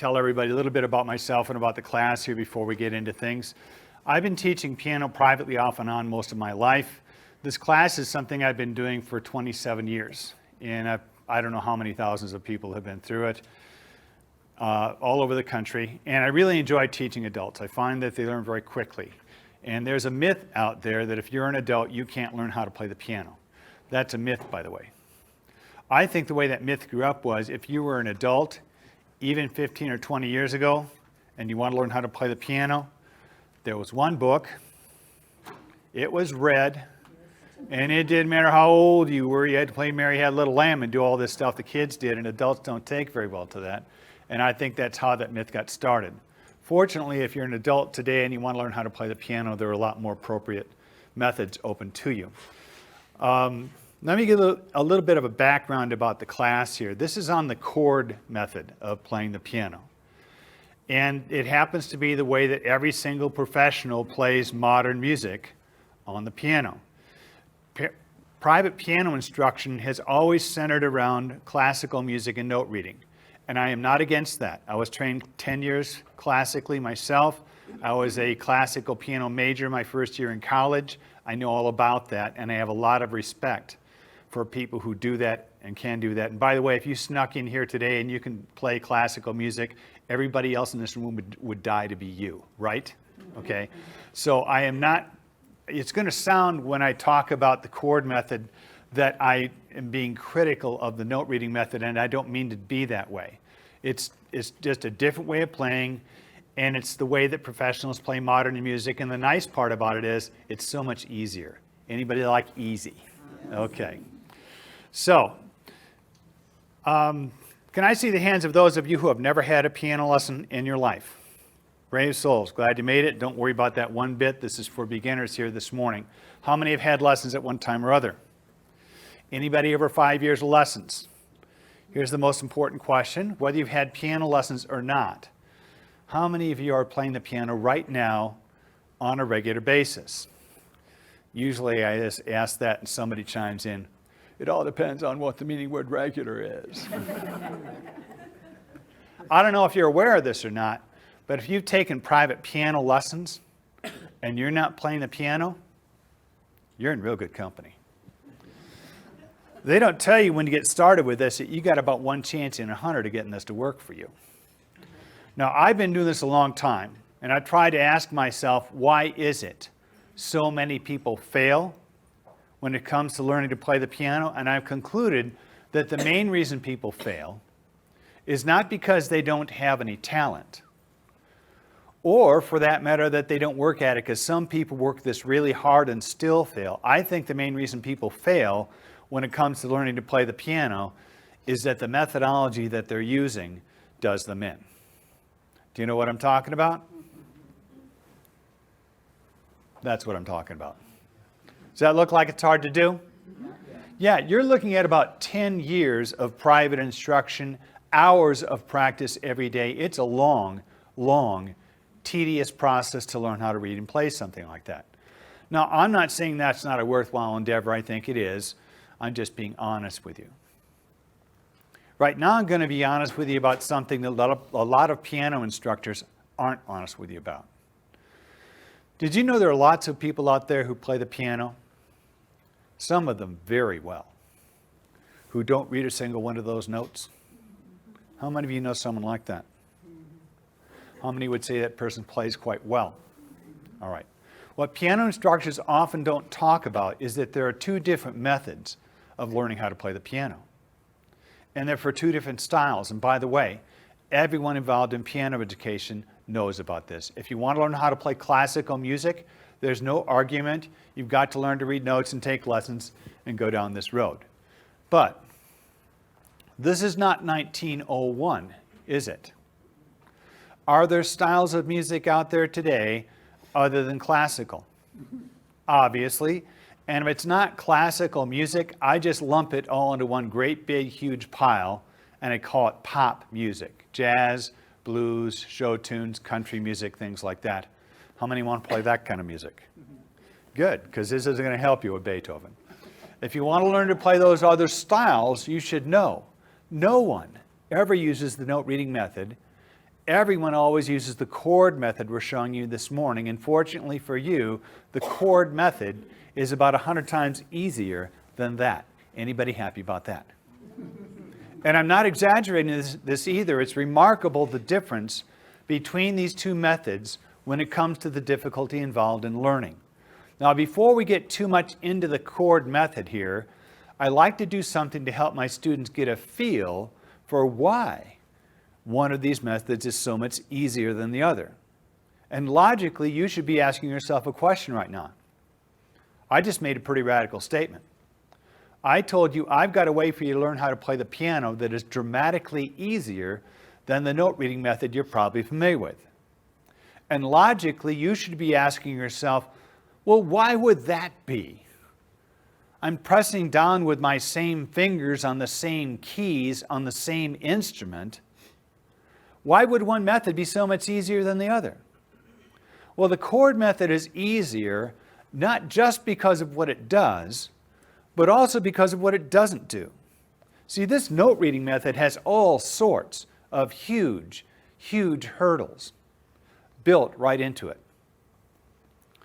tell everybody a little bit about myself and about the class here before we get into things. I've been teaching piano privately off and on most of my life. This class is something I've been doing for 27 years, and I don't know how many thousands of people have been through it all over the country, and I really enjoy teaching adults. I find that they learn very quickly, and there's a myth out there that if you're an adult, you can't learn how to play the piano. That's a myth, by the way. I think the way that myth grew up was if you were an adult, even 15 or 20 years ago, and you want to learn how to play the piano, there was one book, it was read, and it didn't matter how old you were, you had to play Mary Had a Little Lamb and do all this stuff the kids did, and adults don't take very well to that. And I think that's how that myth got started. Fortunately, if you're an adult today and you want to learn how to play the piano, there are a lot more appropriate methods open to you. Let me give a little bit of a background about the class here. This is on the chord method of playing the piano. And it happens to be the way that every single professional plays modern music on the piano. Private piano instruction has always centered around classical music and note reading. And I am not against that. I was trained 10 years classically myself. I was a classical piano major my first year in college. I know all about that, and I have a lot of respect for people who do that and can do that. And by the way, if you snuck in here today and you can play classical music, everybody else in this room would die to be you, right? Okay. So I am not, it's going to sound when I talk about the chord method that I am being critical of the note reading method, and I don't mean to be that way. It's just a different way of playing, and it's the way that professionals play modern music, and the nice part about it is it's so much easier. Anybody like easy? Okay. So, can I see the hands of those of you who have never had a piano lesson in your life? Brave souls, glad you made it. Don't worry about that one bit. This is for beginners here this morning. How many have had lessons at one time or other? Anybody over 5 years of lessons? Here's the most important question, whether you've had piano lessons or not. How many of you are playing the piano right now on a regular basis? Usually I just ask that and somebody chimes in, it all depends on what the meaning word regular is. I don't know if you're aware of this or not, but if you've taken private piano lessons and you're not playing the piano, you're in real good company. They don't tell you when you get started with this that you got about one chance in 100 of getting this to work for you. Now, I've been doing this a long time, and I try to ask myself, why is it so many people fail when it comes to learning to play the piano? And I've concluded that the main reason people fail is not because they don't have any talent, or for that matter, that they don't work at it, because some people work this really hard and still fail. I think the main reason people fail when it comes to learning to play the piano is that the methodology that they're using does them in. Do you know what I'm talking about? That's what I'm talking about. Does that look like it's hard to do? Yeah, you're looking at about 10 years of private instruction, hours of practice every day. It's a long, long, tedious process to learn how to read and play something like that. Now, I'm not saying that's not a worthwhile endeavor. I think it is. I'm just being honest with you. Right now, I'm going to be honest with you about something that a lot of piano instructors aren't honest with you about. Did you know there are lots of people out there who play the piano? Some of them very well, who don't read a single one of those notes. How many of you know someone like that? How many would say that person plays quite well? All right. What piano instructors often don't talk about is that there are two different methods of learning how to play the piano. And they're for two different styles. And by the way, everyone involved in piano education knows about this. If you want to learn how to play classical music, there's no argument. You've got to learn to read notes and take lessons and go down this road. But this is not 1901, is it? Are there styles of music out there today other than classical? Obviously. And if it's not classical music, I just lump it all into one great big huge pile and I call it pop music. Jazz, blues, show tunes, country music, things like that. How many want to play that kind of music? Good, because this isn't going to help you with Beethoven. If you want to learn to play those other styles, you should know. No one ever uses the note reading method Everyone always uses the chord method we're showing you this morning, and fortunately for you, the chord method is about 100 times easier than that. Anybody happy about that? And I'm not exaggerating this either. It's remarkable the difference between these two methods when it comes to the difficulty involved in learning. Now, before we get too much into the chord method here, I like to do something to help my students get a feel for why one of these methods is so much easier than the other. And logically, you should be asking yourself a question right now. I just made a pretty radical statement. I told you I've got a way for you to learn how to play the piano that is dramatically easier than the note reading method you're probably familiar with. And logically, you should be asking yourself, well, why would that be? I'm pressing down with my same fingers on the same keys on the same instrument. Why would one method be so much easier than the other? Well, the chord method is easier not just because of what it does, but also because of what it doesn't do. See, this note reading method has all sorts of huge, huge hurdles built right into it.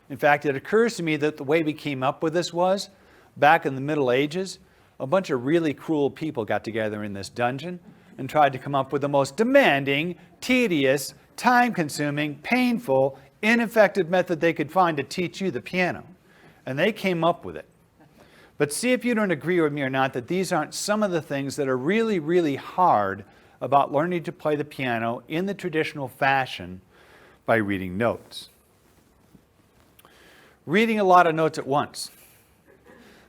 In fact, it occurs to me that the way we came up with this was, back in the Middle Ages, a bunch of really cruel people got together in this dungeon and tried to come up with the most demanding, tedious, time-consuming, painful, ineffective method they could find to teach you the piano. And they came up with it. But see if you don't agree with me or not that these aren't some of the things that are really, really hard about learning to play the piano in the traditional fashion by reading notes. Reading a lot of notes at once.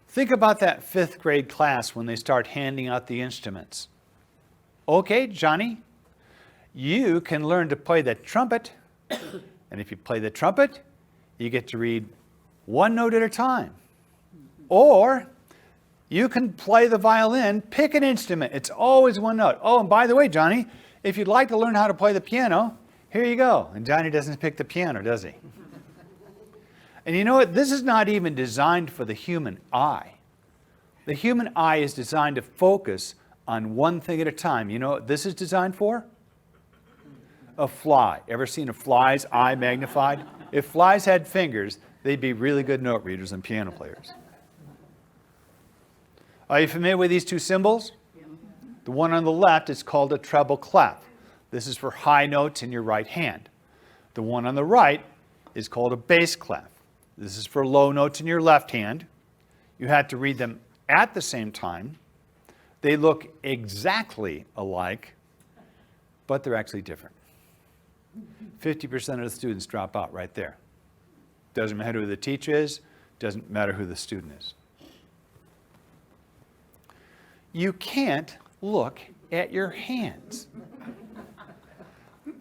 Think about that 5th grade class when they start handing out the instruments. Okay, Johnny, you can learn to play the trumpet, and if you play the trumpet, you get to read one note at a time. Or you can play the violin, pick an instrument. It's always one note. Oh, and by the way, Johnny, if you'd like to learn how to play the piano, here you go. And Johnny doesn't pick the piano, does he? And you know what? This is not even designed for the human eye. The human eye is designed to focus on one thing at a time. You know what this is designed for? A fly. Ever seen a fly's eye magnified? If flies had fingers, they'd be really good note readers and piano players. Are you familiar with these two symbols? The one on the left is called a treble clef. This is for high notes in your right hand. The one on the right is called a bass clef. This is for low notes in your left hand. You have to read them at the same time. They look exactly alike, but they're actually different. 50% of the students drop out right there. Doesn't matter who the teacher is, doesn't matter who the student is. You can't look at your hands.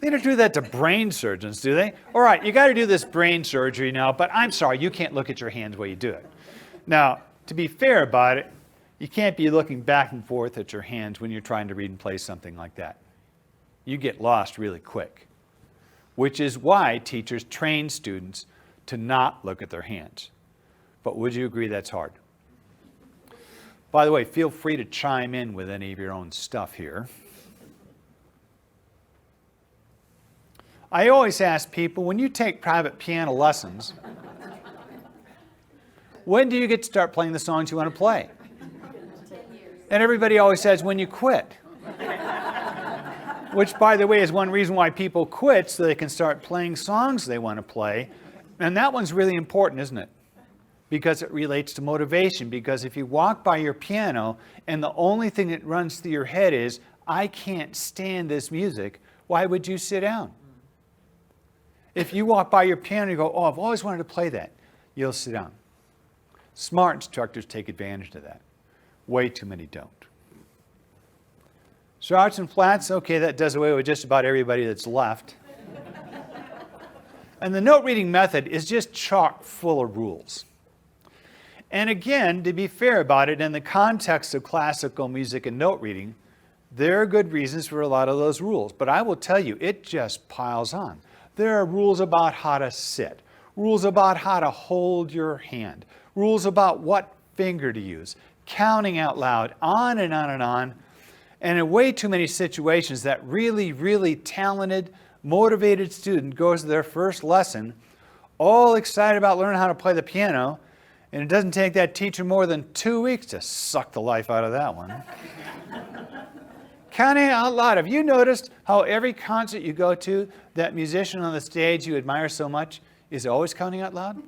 They don't do that to brain surgeons, do they? All right, you got to do this brain surgery now, but I'm sorry, you can't look at your hands while you do it. Now, to be fair about it, you can't be looking back and forth at your hands when you're trying to read and play something like that. You get lost really quick, which is why teachers train students to not look at their hands. But would you agree that's hard? By the way, feel free to chime in with any of your own stuff here. I always ask people, when you take private piano lessons, when do you get to start playing the songs you want to play? And everybody always says, when you quit. Which, by the way, is one reason why people quit, so they can start playing songs they want to play. And that one's really important, isn't it? Because it relates to motivation. Because if you walk by your piano and the only thing that runs through your head is, I can't stand this music, why would you sit down? If you walk by your piano and you go, oh, I've always wanted to play that, you'll sit down. Smart instructors take advantage of that. Way too many don't. Starts and flats, okay, that does away with just about everybody that's left. And the note reading method is just chock full of rules. And again, to be fair about it, in the context of classical music and note reading, there are good reasons for a lot of those rules. But I will tell you, it just piles on. There are rules about how to sit, rules about how to hold your hand, rules about what finger to use, counting out loud, on and on and on. And in way too many situations that really, really talented, motivated student goes to their first lesson, all excited about learning how to play the piano, and it doesn't take that teacher more than 2 weeks to suck the life out of that one. Counting out loud, have you noticed how every concert you go to, that musician on the stage you admire so much is always counting out loud?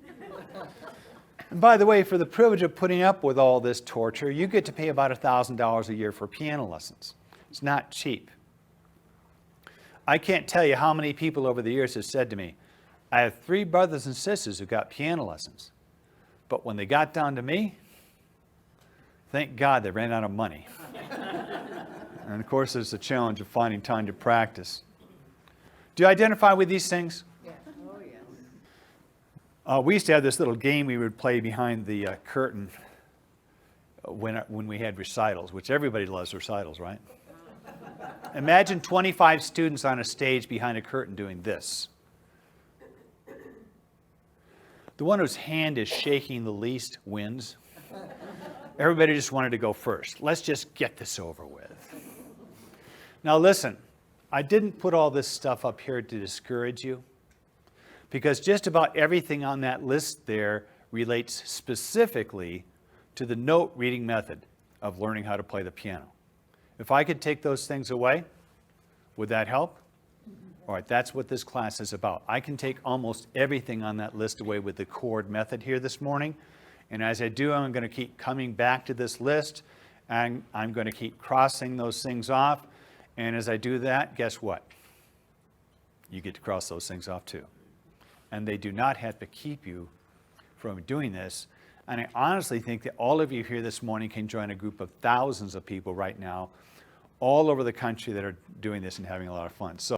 And by the way, for the privilege of putting up with all this torture, you get to pay about $1,000 a year for piano lessons. It's not cheap. I can't tell you how many people over the years have said to me, I have 3 brothers and sisters who got piano lessons, but when they got down to me, thank God they ran out of money. And of course, there's the challenge of finding time to practice. Do you identify with these things? Yeah. Oh, yeah. We used to have this little game we would play behind the curtain when we had recitals, which everybody loves recitals, right? Imagine 25 students on a stage behind a curtain doing this. The one whose hand is shaking the least wins. Everybody just wanted to go first. Let's just get this over with. Now listen, I didn't put all this stuff up here to discourage you, because just about everything on that list there relates specifically to the note reading method of learning how to play the piano. If I could take those things away, would that help? All right, that's what this class is about. I can take almost everything on that list away with the chord method here this morning. And as I do, I'm going to keep coming back to this list, and I'm going to keep crossing those things off. And as I do that, guess what? You get to cross those things off too. And they do not have to keep you from doing this. And I honestly think that all of you here this morning can join a group of thousands of people right now all over the country that are doing this and having a lot of fun. So